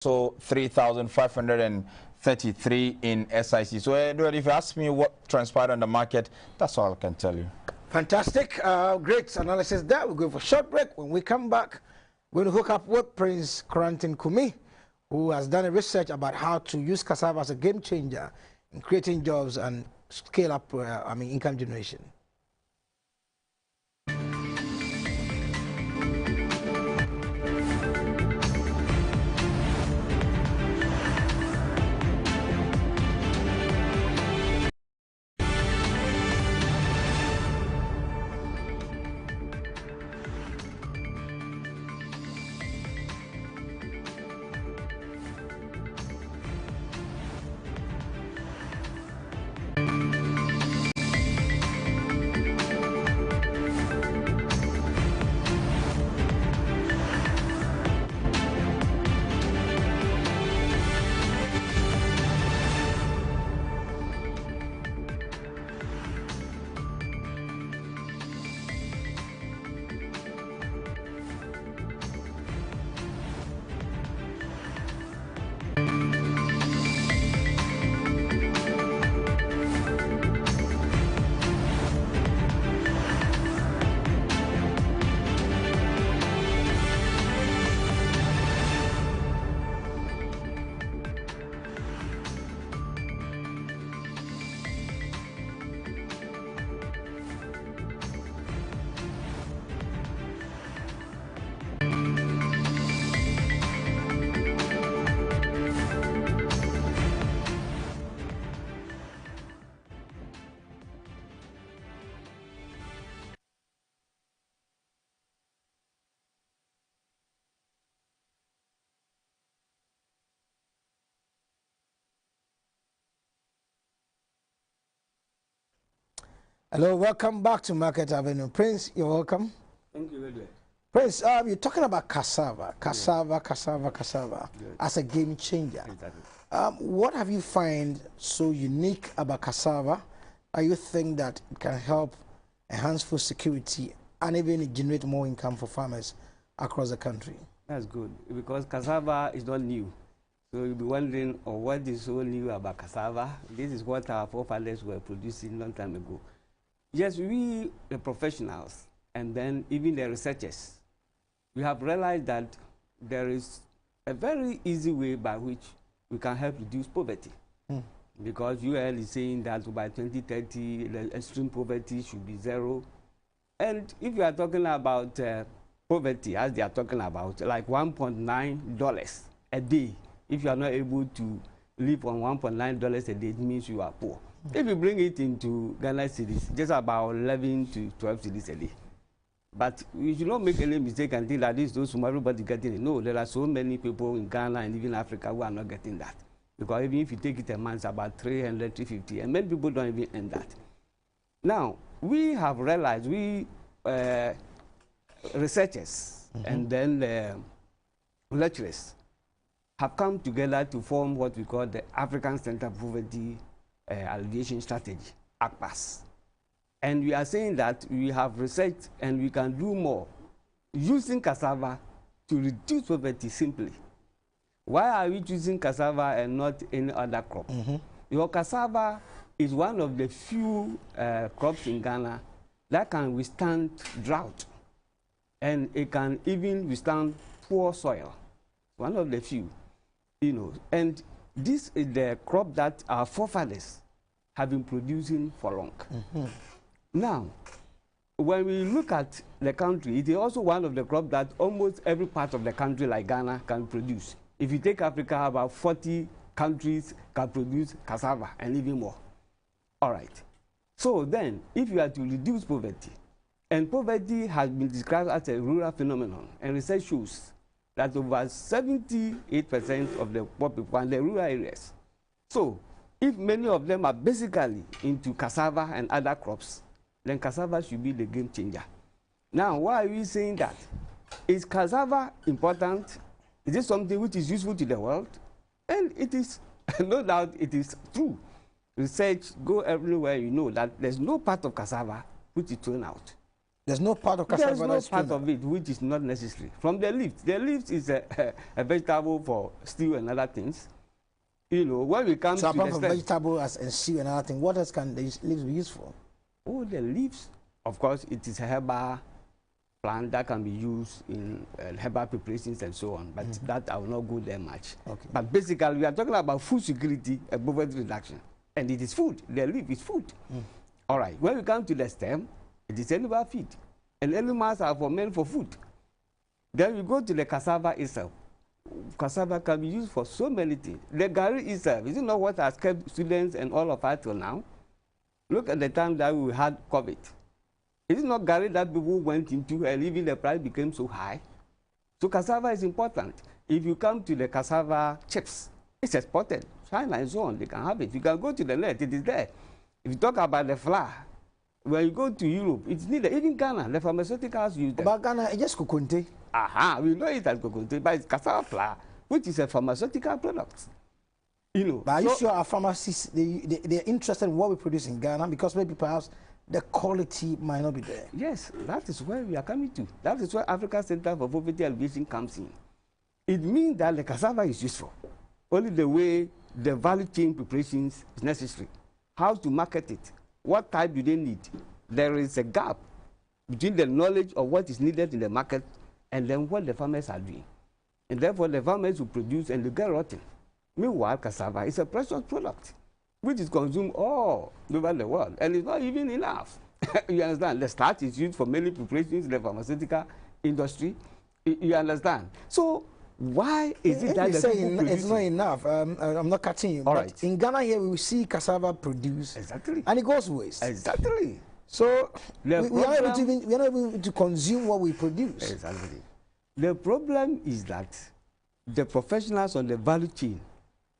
also 3,533 in SIC. So if you ask me what transpired on the market, that's all I can tell you. Fantastic. Great analysis there. We'll go for a short break. When we come back, we're going to hook up with Prince Corentin Kumi, who has done a research about how to use cassava as a game changer in creating jobs and scale up income generation. Hello, welcome back to Market Avenue. Prince, you're welcome. Thank you very much. Prince, you're talking about cassava as a game changer. Exactly. What have you find so unique about cassava? You think that it can help enhance food security and even generate more income for farmers across the country? That's good, because cassava is not new. So you'll be wondering, what is so new about cassava? This is what our forefathers were producing a long time ago. Yes, we, the professionals, and then even the researchers, we have realized that there is a very easy way by which we can help reduce poverty. Because UL is saying that by 2030, the extreme poverty should be zero. And if you are talking about poverty, as they are talking about, like $1.9 a day, if you are not able to live on $1.9 a day, it means you are poor. If you bring it into Ghana cedis, just about 11 to 12 cedis a day. But we should not make any mistake and think that this is those everybody getting it. No, there are so many people in Ghana and even Africa who are not getting that. Because even if you take it a month, it's about 300, 350, and many people don't even earn that. Now, we have realized, we researchers and then lecturers have come together to form what we call the African Center for Poverty Alleviation Strategy, ACPAS. And we are saying that we have researched and we can do more using cassava to reduce poverty simply. Why are we choosing cassava and not any other crop? Because cassava is one of the few crops in Ghana that can withstand drought. And it can even withstand poor soil. One of the few, you know. And this is the crop that our forefathers have been producing for long. Now, when we look at the country, it is also one of the crops that almost every part of the country, like Ghana, can produce. If you take Africa, about 40 countries can produce cassava and even more. All right. So then, if you are to reduce poverty, and poverty has been described as a rural phenomenon, and research shows that over 78% of the poor people are in the rural areas. So, if many of them are basically into cassava and other crops, then cassava should be the game changer. Now, why are we saying that? Is cassava important? Is it something which is useful to the world? And it is, no doubt it is true. Research go everywhere, you know that there's no part of cassava which is thrown out. There's no part of cassava There's no part of it which is not necessary. From the leaves. The leaves is a vegetable for stew and other things. You know, when we come so to apart the from vegetable and stew and other thing, what else can these leaves be used for? Oh, the leaves, of course, it is a herbal plant that can be used in herbal preparations and so on, but that I will not go there much. Okay. But basically, we are talking about food security and poverty reduction, and it is food. The leaf is food. All right, when we come to the stem, it is animal feed, and animals are meant for food. Then we go to the cassava itself. Cassava can be used for so many things. The gari itself, is it not what has kept students and all of us till now? Look at the time that we had COVID. Is it not gari that people went into and even the price became so high? So cassava is important. If you come to the cassava chips, it's exported. China and so on, they can have it. You can go to the net, it is there. If you talk about the flour, when you go to Europe, it's needed. Even Ghana, the pharmaceuticals use them. But Ghana, it's just kokonte. Aha, we know it as kokonte, but it's cassava flour, which is a pharmaceutical product. You know. But are you sure our pharmacists, they're interested in what we produce in Ghana? Because maybe perhaps the quality might not be there. Yes, that is where we are coming to. That is where African Center for Poverty Alleviation comes in. It means that the cassava is useful. Only the way the value chain preparations is necessary. How to market it. What type do they need? There is a gap between the knowledge of what is needed in the market and then what the farmers are doing. And therefore, the farmers will produce and they get rotten. Meanwhile, cassava is a precious product which is consumed all over the world, and it's not even enough. You understand? The starch is used for many preparations in the pharmaceutical industry. You understand? So why is it that it's not enough? I'm not cutting you. All but right. In Ghana here, we see cassava produce. Exactly. And it goes waste. Exactly. So we are not able to consume what we produce. Exactly. The problem is that the professionals on the value chain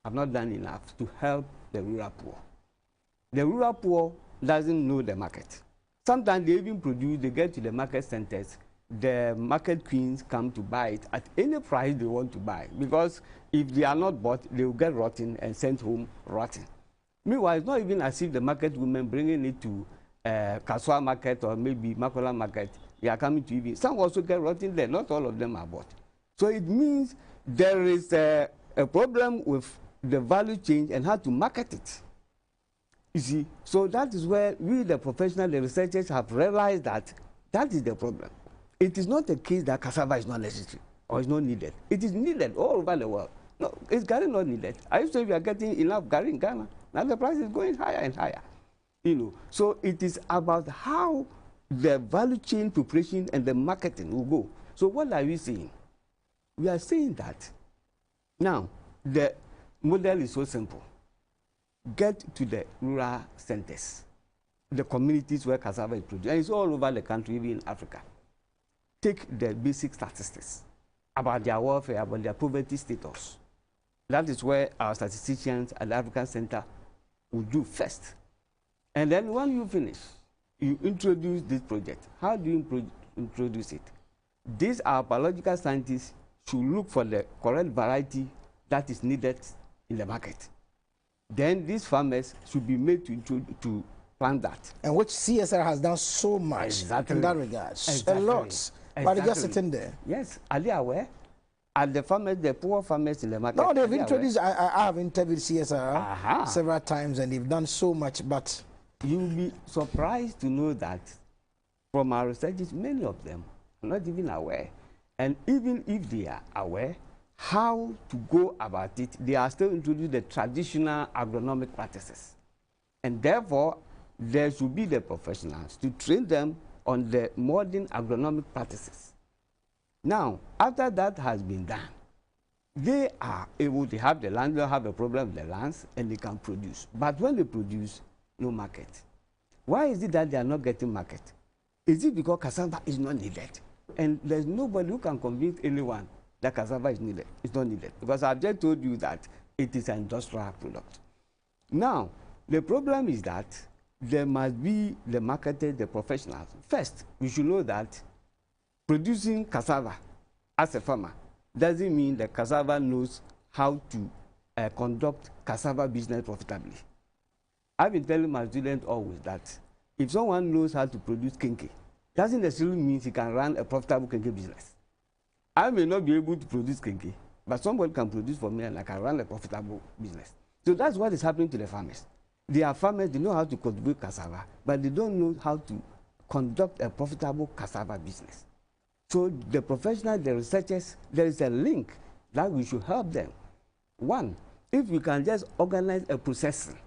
have not done enough to help the rural poor. The rural poor doesn't know the market. Sometimes they even produce, they get to the market centers, the market queens come to buy it at any price they want to buy, because if they are not bought, they will get rotten and sent home rotten. Meanwhile, it's not even as if the market women bringing it to Kaswa market or maybe Makola market, they are coming to even. Some also get rotten there, not all of them are bought. So it means there is a problem with the value chain and how to market it. You see, so that is where we, the professionals, the researchers, have realized that that is the problem. It is not a case that cassava is not necessary or is not needed. It is needed all over the world. No, is gari not needed? I used to say we are getting enough gari in Ghana. Now the price is going higher and higher. You know, so it is about how the value chain preparation and the marketing will go. So what are we saying? We are saying that now the model is so simple. Get to the rural centers, the communities where cassava is produced, and it's all over the country, even in Africa. Take the basic statistics about their welfare, about their poverty status. That is where our statisticians at the African Center will do first. And then when you finish, you introduce this project. How do you introduce it? These our biological scientists should look for the correct variety that is needed in the market. Then these farmers should be made to plant that. And which CSR has done so much in that regard. A lot. But they're just sitting there. Yes. Are they aware? Are the farmers, the poor farmers in the market? No, they've introduced, I have interviewed CSR several times and they've done so much, but you'll be surprised to know that from our researches, many of them are not even aware. And even if they are aware, how to go about it, they are still introducing the traditional agronomic practices. And therefore, there should be the professionals to train them on the modern agronomic practices. Now, after that has been done, they are able to have the land, they have a problem with the lands, and they can produce. But when they produce, no market. Why is it that they are not getting market? Is it because cassava is not needed? And there's nobody who can convince anyone that cassava is needed. It's not needed. Because I've just told you that it is an industrial product. Now, the problem is that there must be the marketer, the professionals. First, we should know that producing cassava as a farmer doesn't mean that cassava knows how to conduct cassava business profitably. I've been telling my students always that if someone knows how to produce kinky doesn't necessarily mean he can run a profitable kenke business. I may not be able to produce kenke, but somebody can produce for me and I can run a profitable business. So that's what is happening to the farmers. They are farmers, they know how to cultivate cassava, but they don't know how to conduct a profitable cassava business. So the professionals, the researchers, there is a link that we should help them. One, if we can just organize a processing,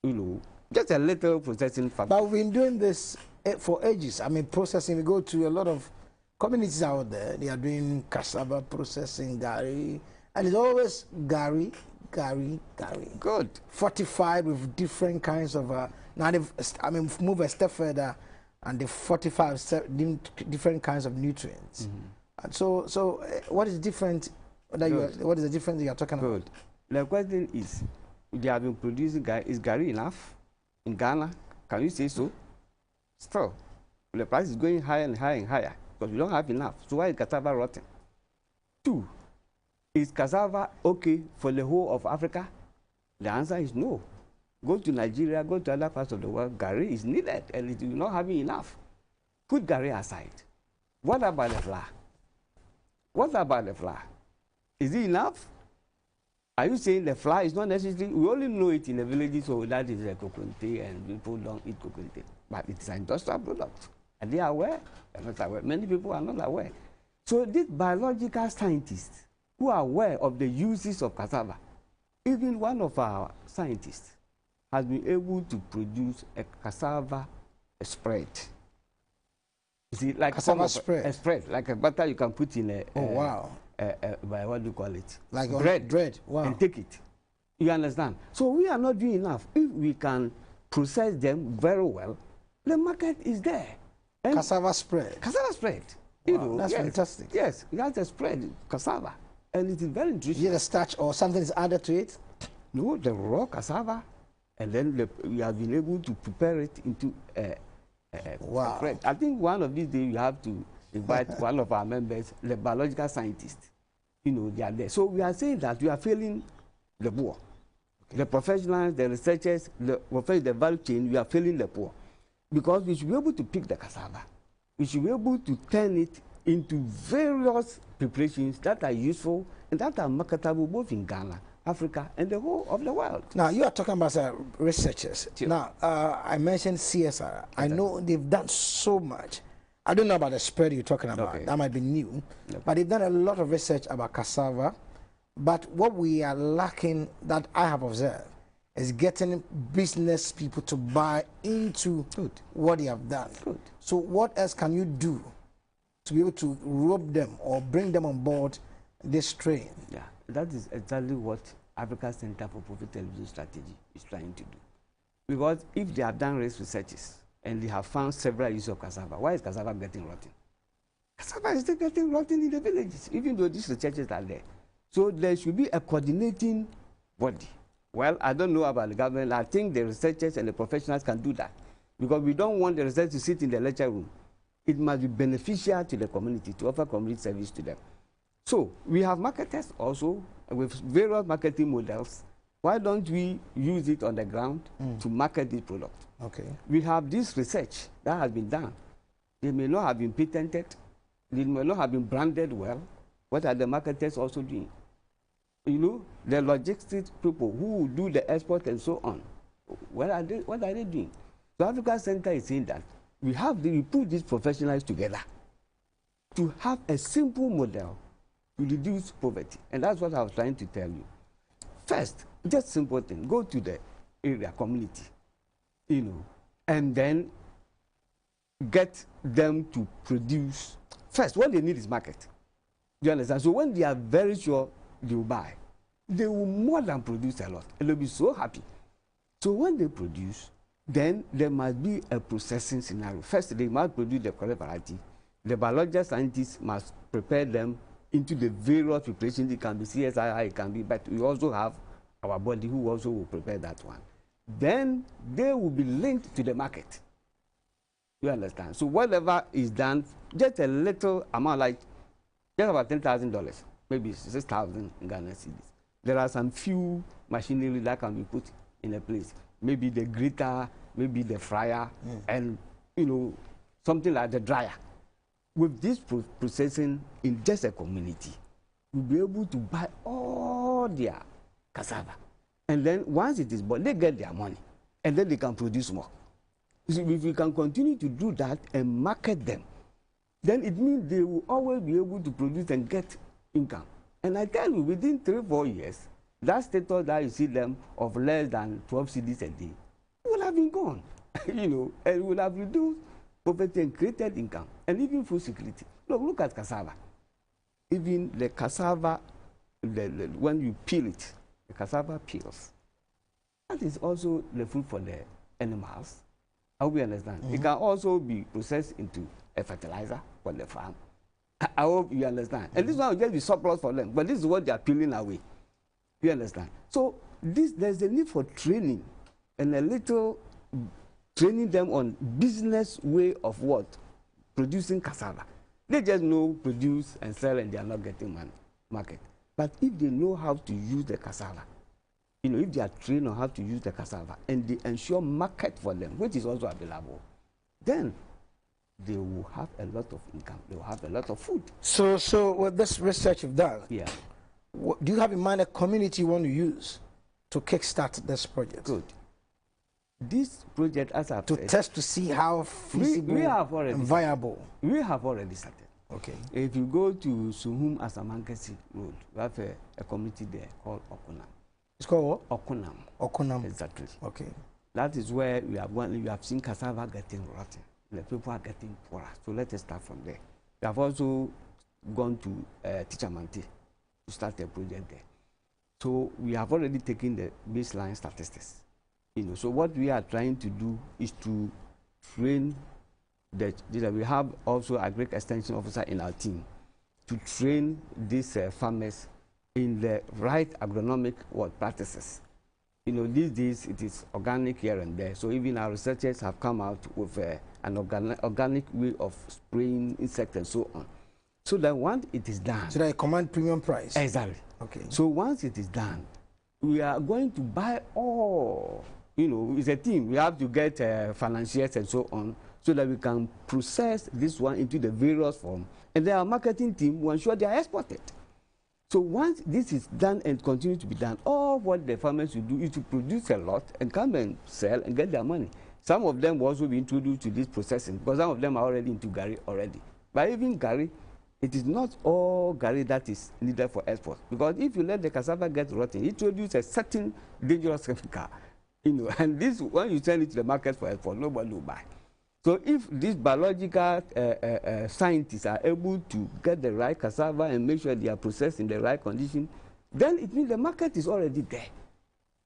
you know, just a little processing factory. But we've been doing this for ages. I mean, processing, we go to a lot of communities out there, they are doing cassava processing, gari, and it's always gari. Good. Fortified with different kinds of, now they've, I mean, move a step further, and they fortify different kinds of nutrients. And so what is different? What is the difference you are talking about? Good. The question is, they have been producing gari. Is gari enough in Ghana? Can you say so? Still, the price is going higher and higher and higher because we don't have enough. So why is cassava rotten? Two, is cassava okay for the whole of Africa? The answer is no. Go to Nigeria, go to other parts of the world, gari is needed and it will not have enough. Put gari aside. What about the flour? What about the flour? Is it enough? Are you saying the flour is not necessary? We only know it in the villages, so that is a coconut and people don't eat coconut. But it's an industrial product. Are they aware? They're not aware. Many people are not aware. So these biological scientists who are aware of the uses of cassava, even one of our scientists has been able to produce a cassava spread. You see, like cassava spread. A spread, like a butter you can put in a. Oh, wow. What do you call it? Like bread. Wow. And take it. You understand? So we are not doing enough. If we can process them very well, the market is there. And cassava spread. Cassava spread. Wow, You know, that's yes, fantastic. Yes, you have to spread cassava, and it is very nutritious. Is it a starch or something is added to it? No, the raw cassava, and then we have been able to prepare it into a bread. I think one of these days you have to invite one of our members, the biological scientists. You know, they are there. So we are saying that we are failing the poor. Okay. The professionals, the researchers, the value chain, we are failing the poor. Because we should be able to pick the cassava. We should be able to turn it into various preparations that are useful and that are marketable both in Ghana, Africa, and the whole of the world. Now, you are talking about researchers. Sure. Now, I mentioned CSR. I know they've done so much. I don't know about the spread you're talking about. Okay. That might be new. Okay. But they've done a lot of research about cassava. But what we are lacking, that I have observed, is getting business people to buy into what they have done. Good. So what else can you do to be able to rope them or bring them on board this train? Yeah, that is exactly what Africa Center for Profit Television Strategy is trying to do. Because if they have done researches and they have found several uses of cassava, why is cassava getting rotten? Cassava is still getting rotten in the villages, even though these researchers are there. So there should be a coordinating body. Well, I don't know about the government. I think the researchers and the professionals can do that. Because we don't want the researchers to sit in the lecture room. It must be beneficial to the community, to offer community service to them. So we have marketers also with various marketing models. Why don't we use it on the ground to market this product? Okay. We have this research that has been done. They may not have been patented. They may not have been branded well. What are the marketers also doing? You know, the logistics people who do the export and so on. What are they doing? The Africa Center is saying that we put these professionals together to have a simple model to reduce poverty. And that's what I was trying to tell you. First, just simple thing. Go to the area community, you know, and then get them to produce. First, what they need is market. Do you understand? So when they are very sure they will buy, they will more than produce a lot. And they'll be so happy. So when they produce, then there must be a processing scenario. First, they must produce the correct variety. The biological scientists must prepare them into the various preparations. It can be CSIR, it can be, but we also have our body who also will prepare that one. Then they will be linked to the market. You understand? So whatever is done, just a little amount, like just about $10,000, maybe 6,000 in Ghana cedis. There are some few machinery that can be put in a place. Maybe the grater, maybe the fryer, and you know, something like the dryer. With this processing in just a community, we'll be able to buy all their cassava. And then once it is bought, they get their money. And then they can produce more. So if we can continue to do that and market them, then it means they will always be able to produce and get income. And I tell you, within 3-4 years, that status that you see them of less than 12 cedis a day will have been gone. You know, and will have reduced poverty and created income and even food security. Look at cassava. Even the cassava, when you peel it, the cassava peels. That is also the food for the animals. I hope you understand. It can also be processed into a fertilizer for the farm. I hope you understand. And this one will just be surplus for them, but this is what they are peeling away. You understand? So there's a need for training and a little training them on business way of what? Producing cassava. They just know produce and sell and they are not getting money, market. But if they know how to use the cassava, you know, if they are trained on how to use the cassava and they ensure market for them, which is also available, then they will have a lot of income. They will have a lot of food. So with this research you've done, yeah, do you have in mind a community you want to use to kickstart this project? Good. This project, as I've said, test to see how feasible we have already and viable. We have already started. Okay. If you go to Suhum Asamankesi Road, we have a community there called Okunam. It's called what? Okunam. Okunam. Exactly. Okay. That is where we have gone. You have seen cassava getting rotten. The people are getting poorer. So let us start from there. We have also gone to Tichamante to start a project there. So we have already taken the baseline statistics. You know, so what we are trying to do is to train we have also a great extension officer in our team to train these farmers in the right agronomic practices. You know, these days it is organic here and there. So even our researchers have come out with an organic way of spraying insects and so on. So that once it is done, so that I command premium price. Exactly. Okay. So once it is done, we are going to buy all. You know, it's a team. We have to get financiers and so on, so that we can process this one into the various form, and then our marketing team will ensure they are exported. So once this is done and continue to be done, all what the farmers will do is to produce a lot and come and sell and get their money. Some of them will also be introduced to this processing because some of them are already into Gary already. But even Gary, it is not all Gary that is needed for export, because if you let the cassava get rotten, it produces a certain dangerous chemical. You know, and this, when you send it to the market for export, nobody will buy. So if these biological scientists are able to get the right cassava and make sure they are processed in the right condition, then it means the market is already there.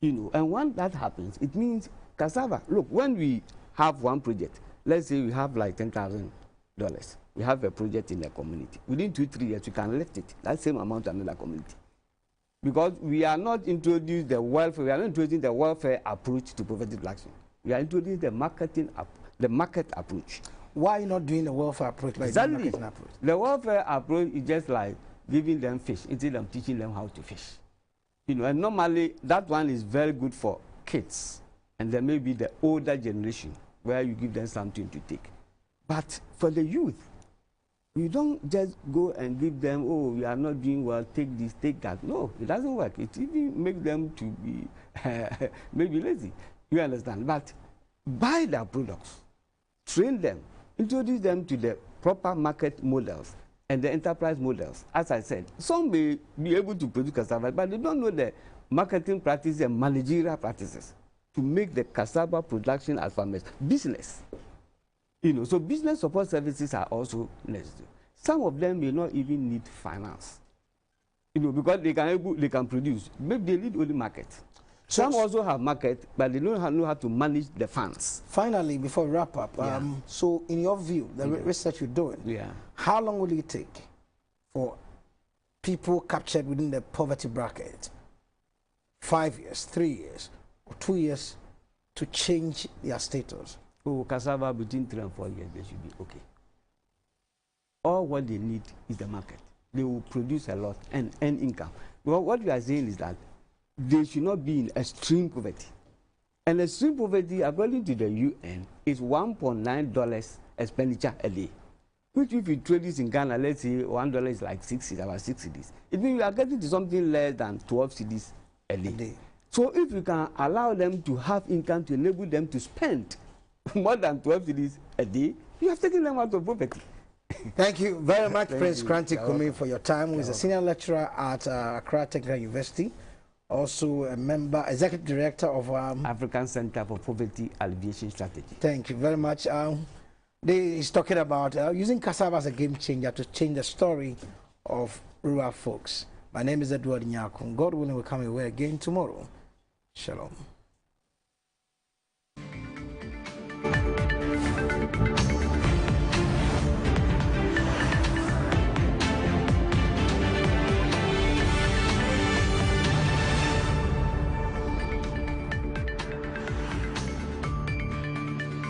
You know, and when that happens, it means cassava. Look, when we have one project, let's say we have like $10,000. We have a project in the community. Within 2-3 years, we can lift it, that same amount to another community. Because we are not introducing the welfare, we are not introducing the welfare approach to poverty reduction. We are introducing the market approach. Why are you not doing the welfare approach like exactly. the marketing approach? The welfare approach is just like giving them fish instead of teaching them how to fish. You know, and normally that one is very good for kids, and then maybe the older generation where you give them something to take. But for the youth, you don't just go and give them, oh, we are not doing well, take this, take that. No, it doesn't work. It even makes them to be maybe lazy. You understand? But buy their products, train them, introduce them to the proper market models and the enterprise models. As I said, some may be able to produce cassava, but they don't know the marketing practices and managerial practices to make the cassava production as farmers business. You know, so business support services are also necessary. Some of them may not even need finance. You know, because they can produce. Maybe they need only market. Some also have market, but they don't know how to manage the funds. Finally, before we wrap up, so in your view, the research you're doing, how long will it take for people captured within the poverty bracket, 5 years, 3 years, or 2 years, to change their status? Oh, cassava between 3 and 4 years, they should be okay. All what they need is the market. They will produce a lot and earn income. Well, what we are saying is that they should not be in extreme poverty. And extreme poverty, according to the UN, is $1.9 expenditure a day. Which if you trade this in Ghana, let's say $1 is like 6 cedis, about 6 cedis. It means you are getting to something less than 12 cedis a day. So if you can allow them to have income to enable them to spend more than 12 cedis a day, you have taken them out of poverty. Thank you very much, Prince Kranti Kumi, for your time. Who is a senior lecturer at Accra Technical University, also a member, executive director of African Center for Poverty Alleviation Strategy. Thank you very much. He's talking about using cassava as a game changer to change the story of rural folks. My name is Edward Nyakun. God willing, we'll come away again tomorrow. Shalom.